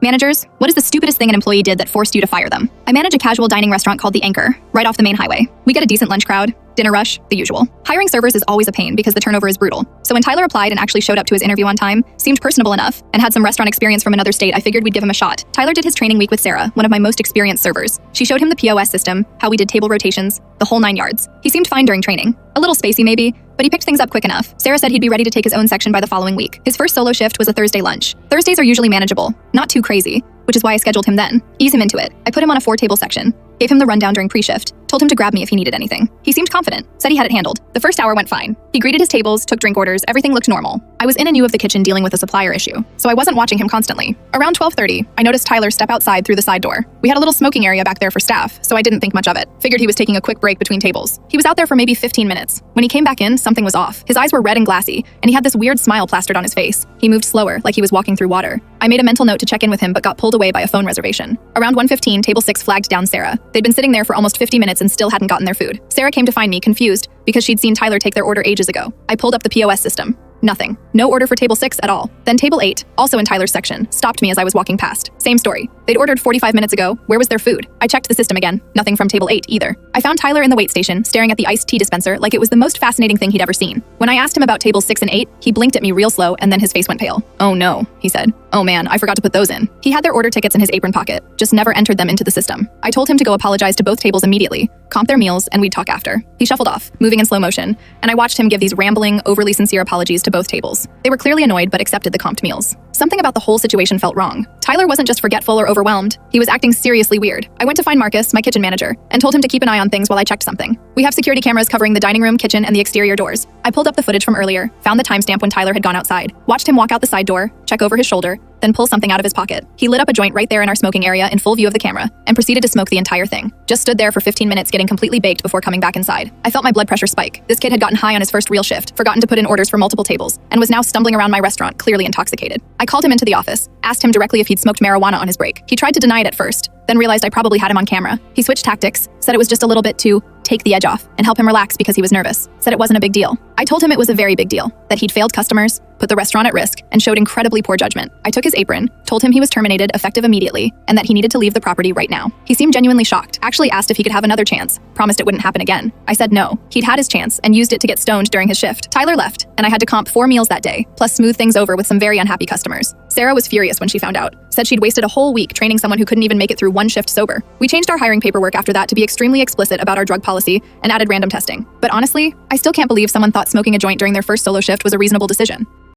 Managers, what is the stupidest thing an employee did that forced you to fire them? I manage a casual dining restaurant called The Anchor, right off the main highway. We get a decent lunch crowd, dinner rush, the usual. Hiring servers is always a pain because the turnover is brutal. So when Tyler applied and actually showed up to his interview on time, seemed personable enough, and had some restaurant experience from another state, I figured we'd give him a shot. Tyler did his training week with Sarah, one of my most experienced servers. She showed him the POS system, how we did table rotations, the whole 9 yards. He seemed fine during training. A little spacey maybe, but he picked things up quick enough. Sarah said he'd be ready to take his own section by the following week. His first solo shift was a Thursday lunch. Thursdays are usually manageable, not too crazy, which is why I scheduled him then. Ease him into it. I put him on a 4-table section, gave him the rundown during pre-shift, told him to grab me if he needed anything. He seemed confident, said he had it handled. The first hour went fine. He greeted his tables, took drink orders, everything looked normal. I was in and U of the kitchen dealing with a supplier issue, so I wasn't watching him constantly. Around 12:30, I noticed Tyler step outside through the side door. We had a little smoking area back there for staff, so I didn't think much of it. Figured he was taking a quick break between tables. He was out there for maybe 15 minutes. When he came back in, something was off. His eyes were red and glassy, and he had this weird smile plastered on his face. He moved slower, like he was walking through water. I made a mental note to check in with him, but got pulled away by a phone reservation. Around 1:15, table 6 flagged down Sarah. They'd been sitting there for almost 50 minutes and still hadn't gotten their food. Sarah came to find me, confused, because she'd seen Tyler take their order ages ago. I pulled up the POS system. Nothing. No order for table 6 at all. Then table 8, also in Tyler's section, stopped me as I was walking past. Same story. They'd ordered 45 minutes ago. Where was their food? I checked the system again. Nothing from table 8 either. I found Tyler in the wait station, staring at the iced tea dispenser like it was the most fascinating thing he'd ever seen. When I asked him about tables 6 and 8, he blinked at me real slow and then his face went pale. "Oh no," he said. "Oh man, I forgot to put those in." He had their order tickets in his apron pocket, just never entered them into the system. I told him to go apologize to both tables immediately, comp their meals, and we'd talk after. He shuffled off, moving in slow motion, and I watched him give these rambling, overly sincere apologies to both tables. They were clearly annoyed but accepted the comped meals. Something about the whole situation felt wrong. Tyler wasn't just forgetful or overwhelmed. He was acting seriously weird. I went to find Marcus, my kitchen manager, and told him to keep an eye on things while I checked something. We have security cameras covering the dining room, kitchen, and the exterior doors. I pulled up the footage from earlier, found the timestamp when Tyler had gone outside, watched him walk out the side door, check over his shoulder, then pull something out of his pocket. He lit up a joint right there in our smoking area in full view of the camera, and proceeded to smoke the entire thing. Just stood there for 15 minutes getting completely baked before coming back inside. I felt my blood pressure spike. This kid had gotten high on his first real shift, forgotten to put in orders for multiple tables, and was now stumbling around my restaurant, clearly intoxicated. I called him into the office, asked him directly if he'd smoked marijuana on his break. He tried to deny it at first, then realized I probably had him on camera. He switched tactics, said it was just a little bit to take the edge off and help him relax because he was nervous. Said it wasn't a big deal. I told him it was a very big deal, that he'd failed customers, put the restaurant at risk, and showed incredibly poor judgment. I took his apron, told him he was terminated effective immediately, and that he needed to leave the property right now. He seemed genuinely shocked, actually asked if he could have another chance, promised it wouldn't happen again. I said no. He'd had his chance and used it to get stoned during his shift. Tyler left, and I had to comp 4 meals that day, plus smooth things over with some very unhappy customers. Sarah was furious when she found out, said she'd wasted a whole week training someone who couldn't even make it through 1 shift sober. We changed our hiring paperwork after that to be extremely explicit about our drug policy and added random testing. But honestly, I still can't believe someone thought smoking a joint during their first solo shift was a reasonable decision.